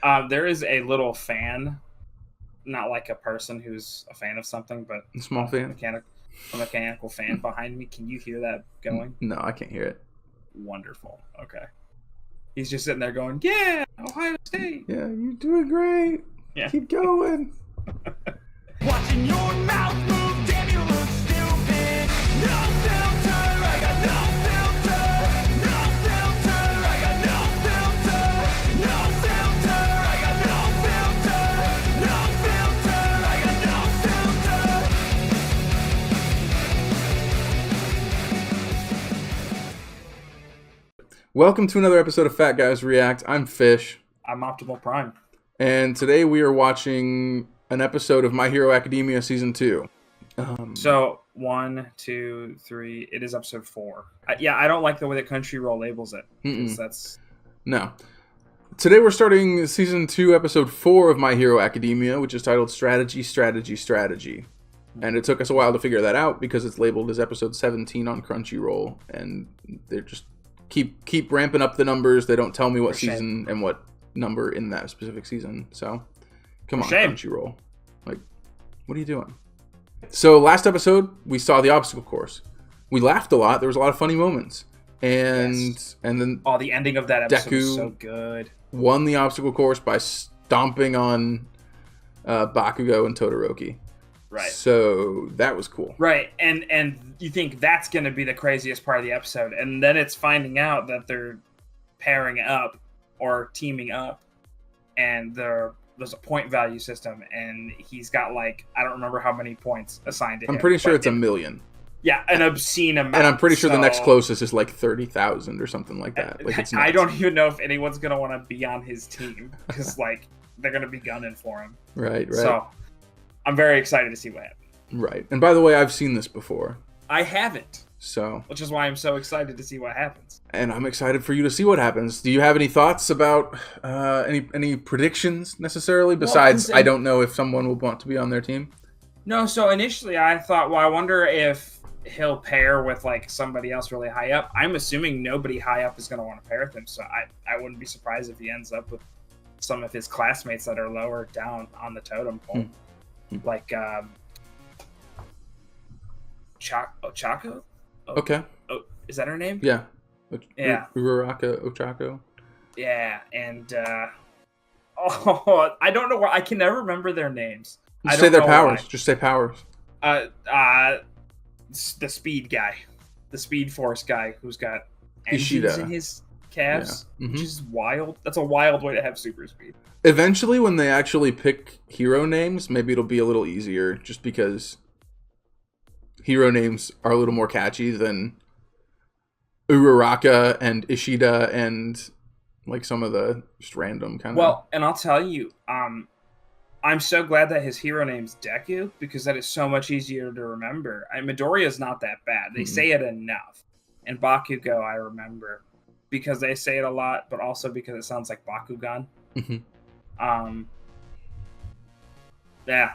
There is a little fan, not like a person who's a fan of something, but A small fan? a mechanical fan behind me. Can you hear that going? No, I can't hear it. Wonderful. Okay. He's just sitting there going, yeah, Ohio State. Yeah, you're doing great. Yeah. Keep going. Watching your mouth move, damn you look stupid. No filter, I got no filter. No filter, I got no filter. No filter, I got no filter. No filter, I got no filter. Welcome to another episode of Fat Guys React. I'm Fish. I'm Optimal Prime. And today we are watching an episode of My Hero Academia Season 2. So, 1, 2, 3, it is episode 4. I don't like the way that Crunchyroll labels it. Because that's... No. Today we're starting Season 2, Episode 4 of My Hero Academia, which is titled Strategy, Strategy, Strategy. And it took us a while to figure that out because it's labeled as Episode 17 on Crunchyroll. And they're just keep ramping up the numbers. They don't tell me what season and what number in that specific season. So, come on, Crunchyroll. Like, what are you doing? So, last episode, we saw the obstacle course. We laughed a lot. There was a lot of funny moments. And then the ending of that episode was Deku so good. Won the obstacle course by stomping on Bakugo and Todoroki. Right. So, that was cool. Right. And you think that's going to be the craziest part of the episode. And then it's finding out that they're pairing up or teaming up. And there's a point value system. And he's got, like, I don't remember how many points assigned to him. I'm pretty sure it's 1 million. Yeah, an obscene amount. And I'm pretty sure the next closest is like 30,000 or something like that. Like, it's nuts. I don't even know if anyone's going to want to be on his team. Because, like, they're going to be gunning for him. Right. So, I'm very excited to see what happens. Right. And by the way, I've seen this before. I haven't. So, which is why I'm so excited to see what happens. And I'm excited for you to see what happens. Do you have any thoughts about any predictions necessarily? Besides, I don't know if someone will want to be on their team. No, so initially I thought, well, I wonder if he'll pair with like somebody else really high up. I'm assuming nobody high up is going to want to pair with him, so I wouldn't be surprised if he ends up with some of his classmates that are lower down on the totem pole. Like Ochako? Okay. Oh, is that her name? Yeah. Yeah. Uraraka Ochako. Yeah, and I don't know where I can never remember their names. Just say their powers. Just say powers. The speed guy, the Speed Force guy who's got engines in his calves, which is wild. That's a wild way to have super speed. Eventually, when they actually pick hero names, maybe it'll be a little easier, just because hero names are a little more catchy than Uraraka and Ishida and like some of the just random kind of... Well, and I'll tell you, I'm so glad that his hero name's Deku, because that is so much easier to remember. Midoriya's not that bad. They say it enough. And Bakugo, I remember, because they say it a lot, but also because it sounds like Bakugan. Yeah.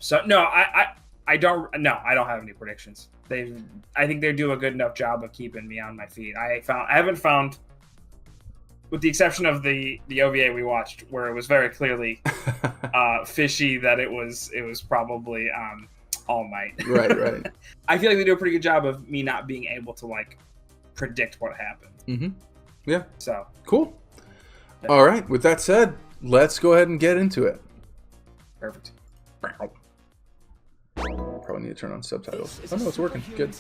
So, no, I don't have any predictions. I think they do a good enough job of keeping me on my feet. I haven't found, with the exception of the OVA we watched, where it was very clearly fishy that it was probably All Might. Right. I feel like they do a pretty good job of me not being able to like predict what happened. Yeah. So cool. All right. With that said, let's go ahead and get into it. Perfect. Probably need to turn on subtitles. Oh no, it's working. Good.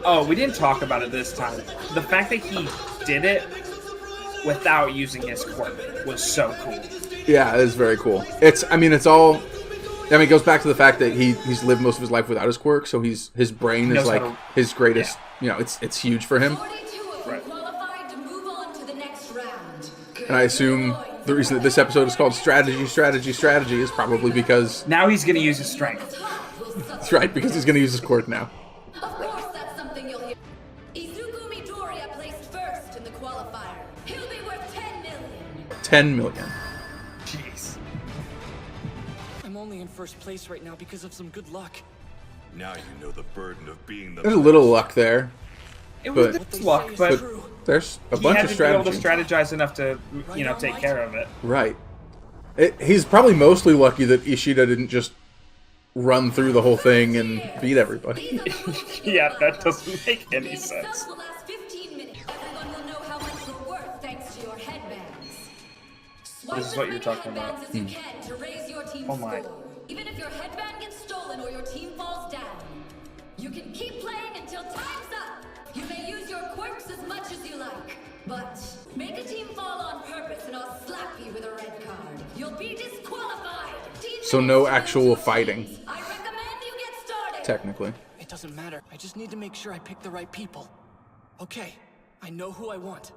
Oh, we didn't talk about it this time. The fact that he did it without using his quirk was so cool. Yeah, it is very cool. It goes back to the fact that he's lived most of his life without his quirk, so his brain is like his greatest. Yeah. It's huge for him. Right. And I assume the reason that this episode is called Strategy, Strategy, Strategy is probably because now he's going to use his strength. That's right, because he's going to use his quirk now. Of course, that's something you'll hear. Izuku Midoriya placed first in the qualifier. He'll be worth 10 million. 10 million. Jeez. I'm only in first place right now because of some good luck. Now you know the burden of being the There's a little luck there. It was just luck, but there's a he bunch had of to be able to strategy. strategize enough to, take care of it. Right. He's probably mostly lucky that Ishida didn't just run through the whole thing and beat everybody. Yeah, that doesn't make any Game sense. itself will last 15 minutes. Everyone will know how much you're worth thanks to your headbands. Swipe This is as what you're many talking about. headbands as you can to raise your team's Oh my. score. Even if your headband gets stolen or your team falls down, you can keep playing until time's up. You may use your quirks as much as you like, but make a team fall on purpose and I'll slap you with a red card. You'll be disqualified. So no actual fighting, I recommend you get started. technically. It doesn't matter. I just need to make sure I pick the right people. Okay, I know who I want.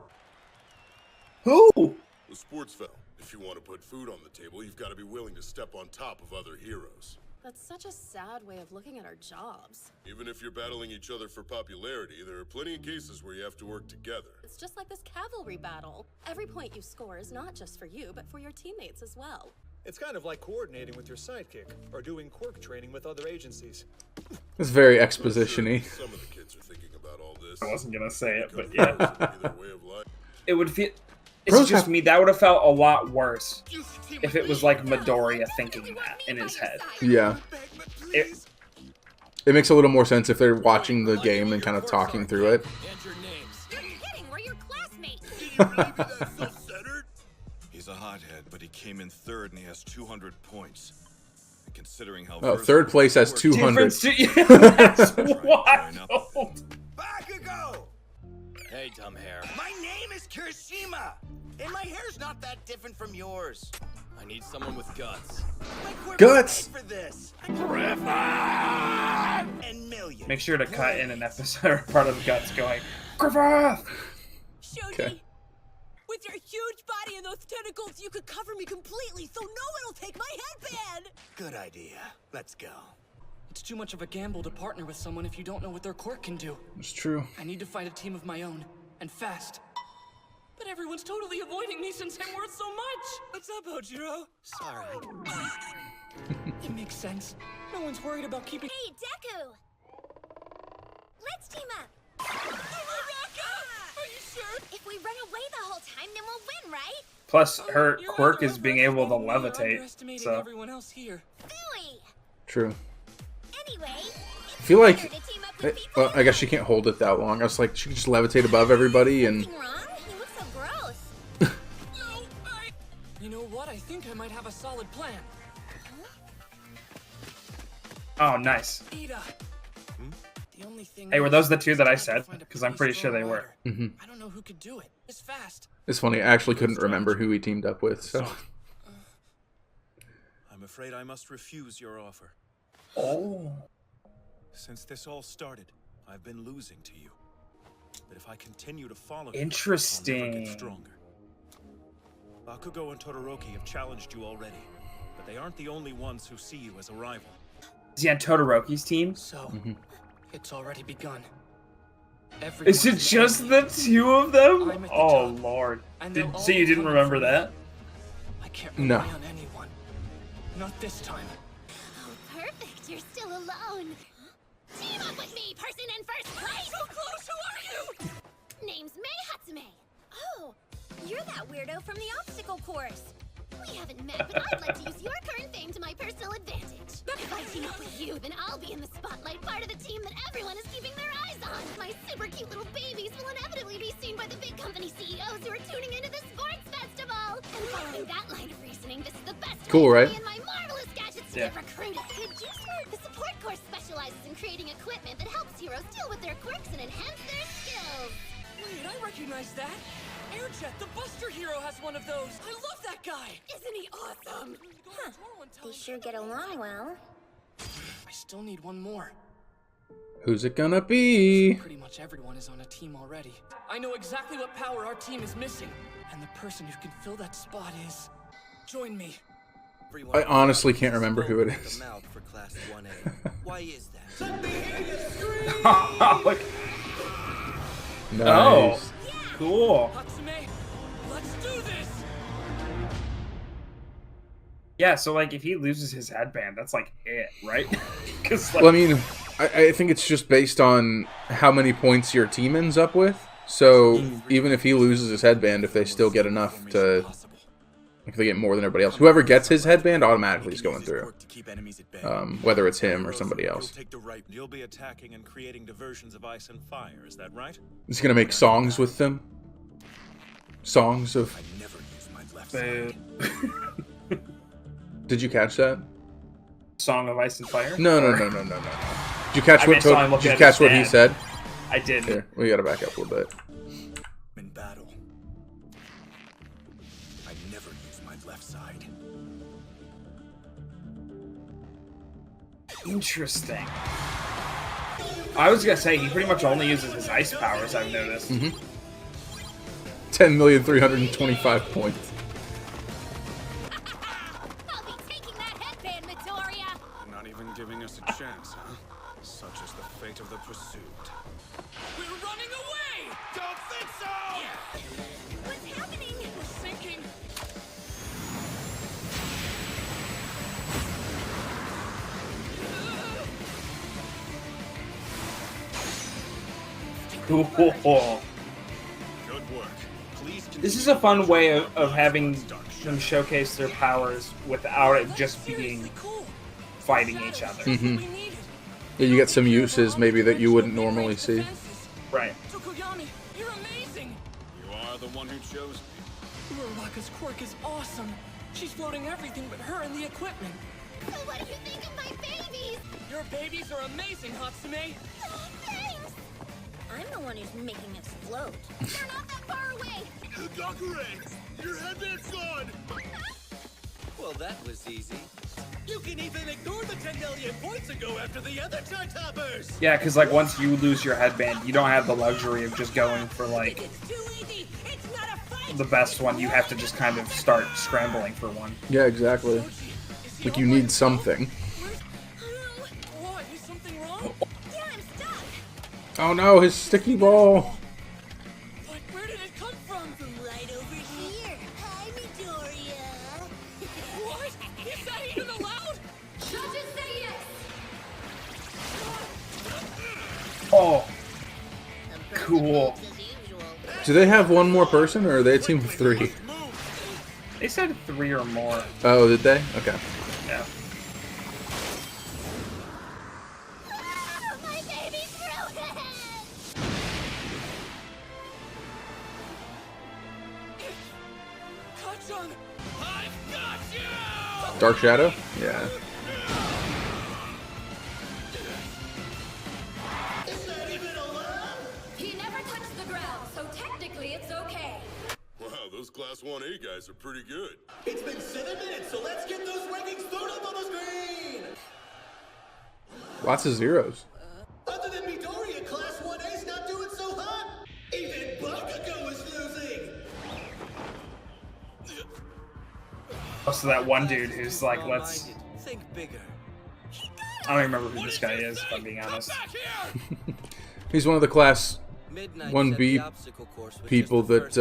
Who? The sports fell. If you want to put food on the table, you've got to be willing to step on top of other heroes. That's such a sad way of looking at our jobs. Even if you're battling each other for popularity, there are plenty of cases where you have to work together. It's just like this cavalry battle. Every point you score is not just for you, but for your teammates as well. It's kind of like coordinating with your sidekick, or doing quirk training with other agencies. It's very Sure, exposition-y. some of the kids are thinking about all this. I wasn't gonna say it, but Because yeah. it's gonna be their way of life. It would feel. It's Pros just have- me. That would have felt a lot worse if it was like Midoriya thinking that in his head. Yeah. It, It makes a little more sense if they're watching the game and kind of talking through it. And your names. You're kidding, we're your classmates! Can you really be that self-centered? He's a hothead, but he came in third and he has 200 points. And considering how Oh, third place has 200. difference to, that's wild. Bakugo! Hey, dumb hair. My name is Kirishima, and my hair's not that different from yours. I need someone with guts. My quirk Guts! was made for this. And millions. Make sure to cut in an episode part of the guts going, Griffith! Shoji! Okay. With your huge body and those tentacles, you could cover me completely, so no one will take my headband! Good idea. Let's go. It's too much of a gamble to partner with someone if you don't know what their quirk can do. It's true. I need to find a team of my own, and fast. But everyone's totally avoiding me since I'm worth so much! What's up, Ojiro? Sorry. It makes sense. No one's worried about keeping— Hey, Deku! Let's team up! Are you sure? If we run away the whole time, then we'll win, right? Plus, her You're quirk either is being able to overestimating me or levitate. underestimating So, everyone else here. Phooey! True. Anyway, I feel like... to team up with people. Well, I guess she can't hold it that long. I was like, she can just levitate above everybody and... Something wrong? You look so gross. No, You know what? I think I might have a solid plan. oh, nice. Ida. The only thing Hey, were is, those the two that I trying to said? find a 'Cause I'm pretty sure they were. rider. I don't know who could do it. It's fast. It's funny, I actually couldn't remember who he teamed up with, so... I'm afraid I must refuse your offer. Oh. Since this all started, I've been losing to you. But if I continue to follow you, Interesting. I'll never get stronger. Bakugo and Todoroki have challenged you already, but they aren't the only ones who see you as a rival. Is he on Todoroki's team? So, it's already begun. Is it just the two of them? I'm at the Oh, top. Lord. And they'll Did, all so you be didn't coming remember for me. that? I can't No. rely on anyone. Not this time. Oh, perfect. You're still alone. Team up with me, person in first place. So close. Who are you? Name's Mei Hatsume. Oh, you're that weirdo from the obstacle course. We haven't met, but I'd like to use your current fame to my personal advantage. If I team up with you, then I'll be in the spotlight, part of the team that everyone is keeping their eyes on. My super cute little babies will inevitably be seen by the big company CEOs who are tuning into the sports festival. And following that line of reasoning, this is the best Cool, way right? for me and my marvelous gadgets to Yeah. get recruited. Could you start? The support course specializes in creating equipment that helps heroes deal with their quirks and enhance their skills. Wait, I recognize that. Airjet, the Buster Hero, has one of those. I love that guy. Isn't he awesome? Huh. They sure get along well. I still need one more. Who's it gonna be? Pretty much everyone is on a team already. I know exactly what power our team is missing. And the person who can fill that spot is... Join me. I honestly can't remember who it is. The mouth for class 1A. Why is that? Look. Nice. Cool. Hatsume, let's do this. Yeah, so like if he loses his headband, that's like it, right? Because like, Well, I mean, I think it's just based on how many points your team ends up with. So even if he loses his headband, if they still get enough to Like they get more than everybody else. Whoever gets his headband automatically is going through. To keep enemies at bay. Whether it's him or somebody else. You'll take the right. You'll be attacking and creating diversions of ice and fire. Is that right? He's gonna make songs with them. Songs of. I never use my left side. Did you catch that? Song of Ice and Fire? No. Did you catch what? Did you catch what he said? I did. Here, we gotta back up a little bit. In battle, I never use my left side. Interesting. I was gonna say he pretty much only uses his ice powers. I've noticed. 10,325 points. I'll be taking that headband, Midoriya. Not even giving us a chance, huh? Such is the fate of the pursued. We're running away! Don't think so! What's happening? We're sinking. Cool. Good work. Please This is a fun way of having them showcase their powers without it just being fighting each other. Yeah, you get some uses maybe that you wouldn't normally see. Right. Tokoyami, you're amazing! You are the one who chose me. Uraraka's quirk is awesome. She's floating everything but her and the equipment. So what do you think of my babies? Your babies are amazing, Hatsume! Oh, thanks. I'm the one who's making us float. They're not that far away. Gakure, your headband's gone! Well, that was easy. You can even ignore the 10 million points and go after the other chart-toppers! Yeah, because like once you lose your headband, you don't have the luxury of just going for like It's too easy! It's not a fight! the best one. You have to just kind of start scrambling for one. Yeah, exactly. Like you need something. What? Is something wrong? Yeah, I'm stuck. Oh no, his sticky ball. But where did it come from? Right over here. Hi, Midoriya. What? Is that even allowed? Judges say yes. Oh, cool. Do they have one more person or are they a team of 3? They said 3 or more. Oh, did they? Okay. Yeah. Ah, my baby's ruined. Kachan! I've got you! Dark Shadow? Yeah. He never touched the ground, so technically it's okay. Wow, those Class 1A guys are pretty good. It's been 7 minutes, so let's get those rankings thrown up on the screen! Lots of zeros. Other than Midoriya, Class 1A's not doing so hot! Even Bakugo is losing! Also, that one dude who's like, let's. Think bigger. I don't even remember who this guy is, if I'm being honest. He's one of the class Midnight 1B said the obstacle course was people just the that first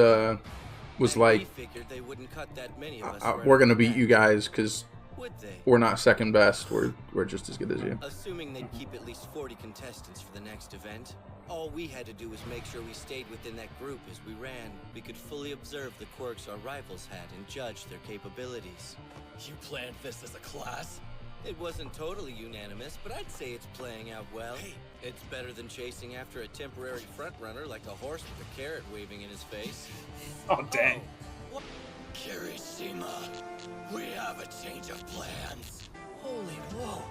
was one, and like, we figured they wouldn't cut that many of us we're gonna around beat the you back. guys because Would they? we're not second best. We're just as good as you. Assuming they'd keep at least 40 contestants for the next event, all we had to do was make sure we stayed within that group as we ran. We could fully observe the quirks our rivals had and judge their capabilities. You planned this as a class? It wasn't totally unanimous, but I'd say it's playing out well. It's better than chasing after a temporary frontrunner like a horse with a carrot waving in his face. Oh, dang. Kirishima, we have a change of plans. Holy whoa.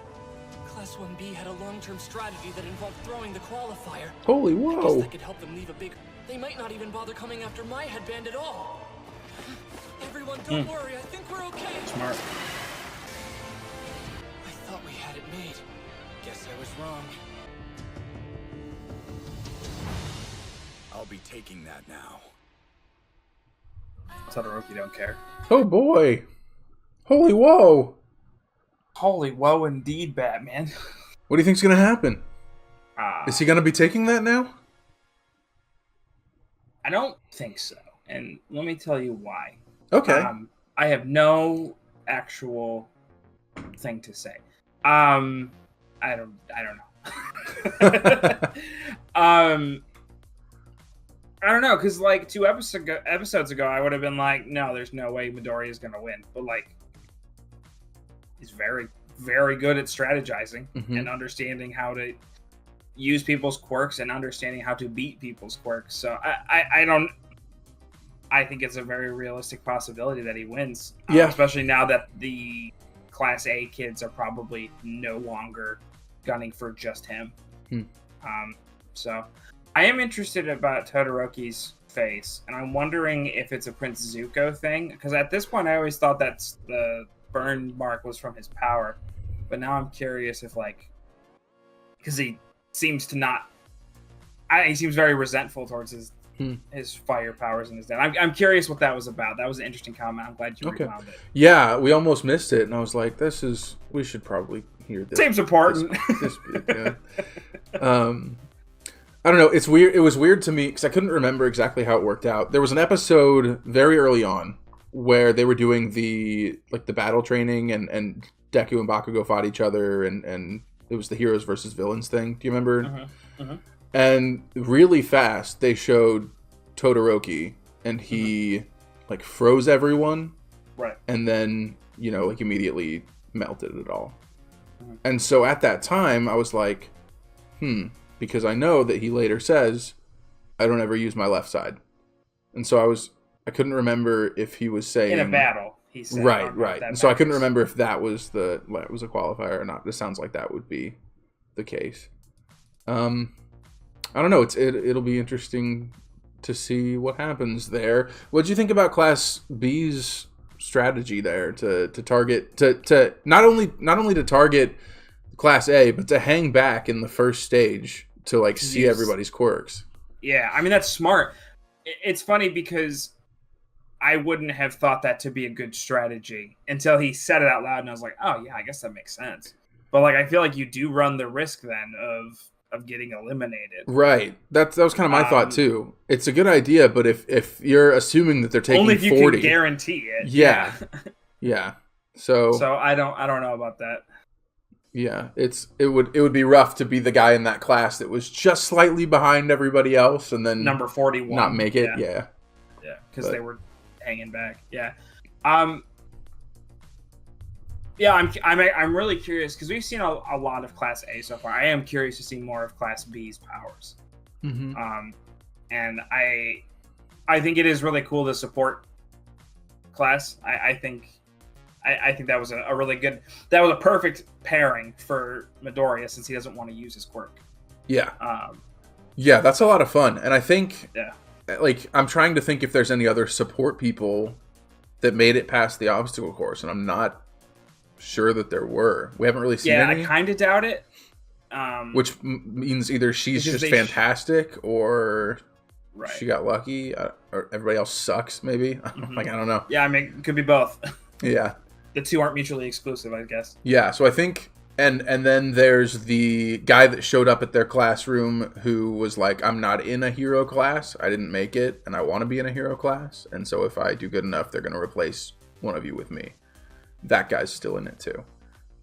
Class 1B had a long-term strategy that involved throwing the qualifier. Holy I guess whoa! that could help them leave a big... They might not even bother coming after my headband at all. Everyone, don't worry. I think we're okay. Smart. I thought we had it made. Guess I was wrong. I'll be taking that now. Todoroki don't care. Oh boy! Holy whoa! Holy whoa, indeed, Batman. What do you think's gonna happen? Is he gonna be taking that now? I don't think so, and let me tell you why. Okay. I have no actual thing to say. I don't know. I don't know, because like episodes ago, I would have been like, no, there's no way Midoriya is gonna win. But like, he's very, very good at strategizing and understanding how to use people's quirks and understanding how to beat people's quirks. So I think it's a very realistic possibility that he wins. Yeah. Especially now that the Class A kids are probably no longer gunning for just him. So I am interested about Todoroki's face, and I'm wondering if it's a Prince Zuko thing, because at this point I always thought that's the burn mark was from his power, but now I'm curious if like, because he seems to not, he seems very resentful towards his fire powers and his dad. I'm curious what that was about. That was an interesting comment. I'm glad you found it. Yeah, we almost missed it, and I was like, we should probably hear this. Seems important. I don't know. It's weird. It was weird to me because I couldn't remember exactly how it worked out. There was an episode very early on where they were doing the battle training, and Deku and Bakugo fought each other, and it was the heroes versus villains thing. Do you remember? And really fast, they showed Todoroki, and he like froze everyone, right? And then like immediately melted it all. And so at that time, I was like, because I know that he later says, I don't ever use my left side. And so I couldn't remember if he was saying in a battle, he said. Right. And so I couldn't remember if that was a qualifier or not. This sounds like that would be the case. I don't know. It'll be interesting to see what happens there. What do you think about Class B's strategy there to target to not only to target Class A, but to hang back in the first stage to like see everybody's quirks? Yeah, I mean that's smart. It's funny because I wouldn't have thought that to be a good strategy until he said it out loud, and I was like, oh yeah, I guess that makes sense. But like I feel like you do run the risk then of getting eliminated. Right. That was kind of my thought too. It's a good idea, but if you're assuming that they're taking only if you 40, can guarantee it. Yeah. Yeah. So I don't know about that. Yeah, it would be rough to be the guy in that class that was just slightly behind everybody else and then number 41 not make it. Yeah. Because they were hanging back. Yeah. Yeah, I'm really curious because we've seen a lot of Class A so far. I am curious to see more of Class B's powers. And I think it is really cool to support Class. I think that was a really good, that was a perfect pairing for Midoriya since he doesn't want to use his quirk. Yeah. Yeah, that's a lot of fun. And I think, yeah, like, I'm trying to think if there's any other support people that made it past the obstacle course, and I'm not sure that there were. We haven't really seen any. I kind of doubt it. Which means either she's just fantastic or right. she got lucky, or everybody else sucks, maybe. Like, I don't know. Yeah, I mean, it could be both. Yeah. The two aren't mutually exclusive, I guess. Yeah, so I think, and then there's the guy that showed up at their classroom who was like, I'm not in a hero class, I didn't make it, and I want to be in a hero class, and so if I do good enough, they're going to replace one of you with me. That guy's still in it too.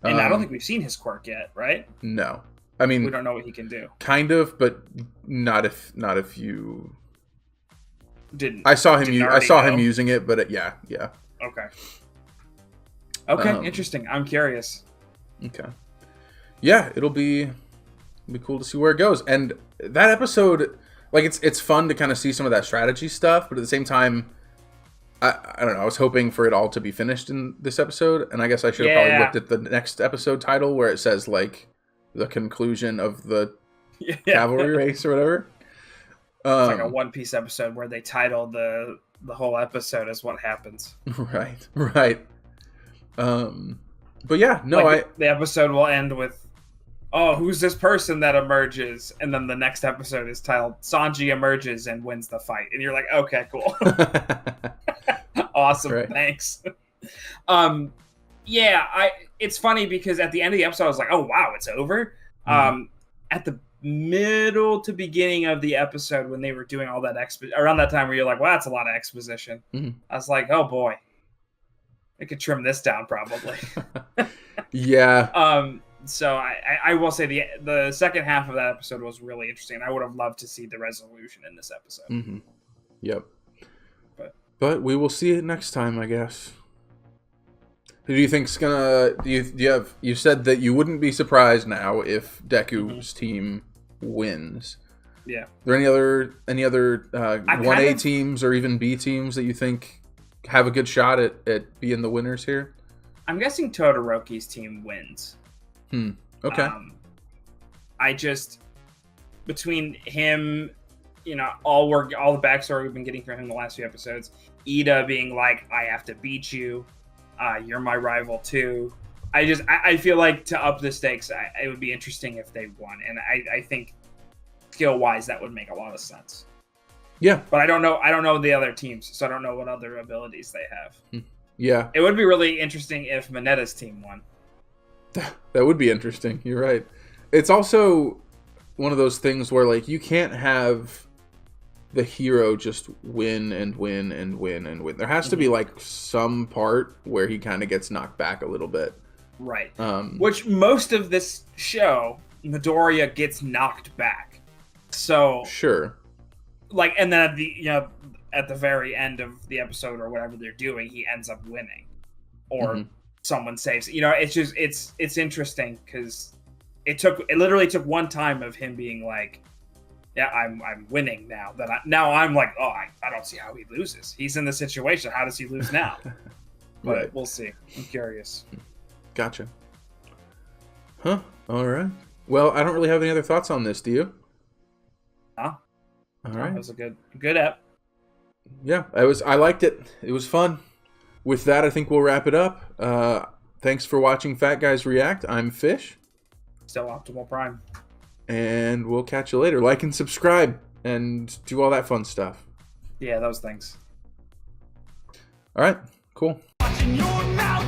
And I don't think we've seen his quirk yet, right? No. I mean, we don't know what he can do. Kind of, but not if you didn't. I saw him using it, but yeah. Okay, interesting. I'm curious. Okay. Yeah, it'll be cool to see where it goes. And that episode, like, it's fun to kind of see some of that strategy stuff, but at the same time, I don't know, I was hoping for it all to be finished in this episode, and I guess I should have probably looked at the next episode title where it says, like, the conclusion of the cavalry race or whatever. It's like a One Piece episode where they title the whole episode as what happens. Right. But yeah, no, like the episode will end with, oh, who's this person that emerges? And then the next episode is titled Sanji emerges and wins the fight. And you're like, okay, cool. Awesome. Right. Thanks. It's funny because at the end of the episode, I was like, oh, wow, it's over. At the middle to beginning of the episode when they were doing all that around that time where you're like, wow, that's a lot of exposition. I was like, oh boy, I could trim this down probably. Yeah. So I will say the second half of that episode was really interesting. I would have loved to see the resolution in this episode. Mm-hmm. Yep. But we will see it next time, I guess. Who do you think's gonna? You said that you wouldn't be surprised now if Deku's team wins. Yeah. Are there any other 1A teams or even B teams that you think have a good shot at being the winners here? I'm guessing Todoroki's team wins. Okay. I just, between him, all the backstory we've been getting from him the last few episodes, Ida being like, I have to beat you, you're my rival too. I feel like to up the stakes, it would be interesting if they won, and I think skill wise that would make a lot of sense. Yeah, but I don't know the other teams, so I don't know what other abilities they have. Yeah, it would be really interesting if Minetta's team won. That would be interesting. You're right. It's also one of those things where like you can't have the hero just win and win and win and win. There has to be like some part where he kind of gets knocked back a little bit. Right. Which most of this show, Midoriya gets knocked back. So sure. Like, and then at the very end of the episode or whatever they're doing, he ends up winning, or someone saves. It's just it's interesting because it literally took one time of him being like, yeah, I'm winning now. Now I'm like, oh, I don't see how he loses. He's in the situation. How does he lose now? But right. We'll see. I'm curious. Gotcha. Huh. All right. Well, I don't really have any other thoughts on this. Do you? Huh? All right. That was a good ep. Yeah, I liked it. It was fun. With that, I think we'll wrap it up. Thanks for watching Fat Guys React. I'm Fish. Still Optimal Prime. And we'll catch you later. Like and subscribe and do all that fun stuff. Yeah, those things. All right, cool. Watching your mouth